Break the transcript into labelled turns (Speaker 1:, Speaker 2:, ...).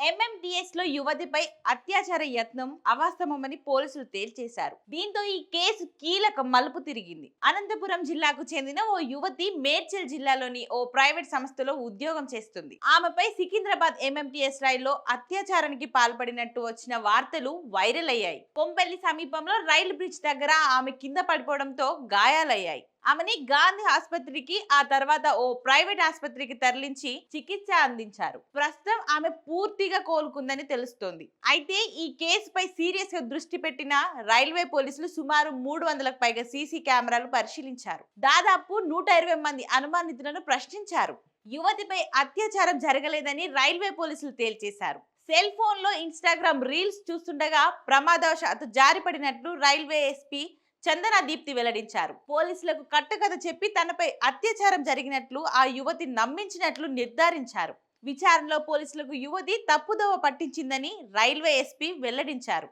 Speaker 1: MMTS లో యువతిపై అత్యాచార యత్నం అవాస్తవమని పోలీసులు తేల్చేశారు. దీంతో ఈ కేసు కీలక మలుపు తిరిగింది. అనంతపురం జిల్లాకు చెందిన ఓ యువతి మేడ్చల్ జిల్లాలోని ఓ ప్రైవేట్ సంస్థలో ఉద్యోగం చేస్తుంది. ఆమెపై సికింద్రాబాద్ ఎంఎంటీఎస్ రైల్లో అత్యాచారానికి పాల్పడినట్టు వచ్చిన వార్తలు వైరల్ అయ్యాయి. కొంపెల్లి సమీపంలో రైలు బ్రిడ్జ్ దగ్గర ఆమె కింద పడిపోవడంతో గాయాలయ్యాయి. ఆమెని గాంధీ ఆసుపత్రికి, ఆ తర్వాత ఓ ప్రైవేట్ ఆసుపత్రికి తరలించి చికిత్స అందించారు. ప్రస్తుతం ఆమె పూర్తిగా కోలుకుందని తెలుస్తోంది. అయితే ఈ కేసుపై సీరియస్ గా దృష్టి పెట్టిన రైల్వే పోలీసులు సుమారు 300లకు పైగా సీసీ కెమెరాలు పరిశీలించారు. దాదాపు 120 మంది అనుమానితులను ప్రశ్నించారు. యువతిపై అత్యాచారం జరగలేదని రైల్వే పోలీసులు తేల్చేశారు. సెల్ ఫోన్ లో ఇన్స్టాగ్రామ్ రీల్స్ చూస్తుండగా ప్రమాదవశాత్తు జారిపడినట్లు రైల్వే ఎస్పీ చందన దీప్తి వెల్లడించారు. పోలీసులకు కట్టుకథ చెప్పి తనపై అత్యాచారం జరిగినట్లు ఆ యువతి నమ్మించినట్లు నిర్ధారించారు. విచారణలో పోలీసులకు యువతి తప్పుదోవ పట్టించిందని రైల్వే ఎస్పీ వెల్లడించారు.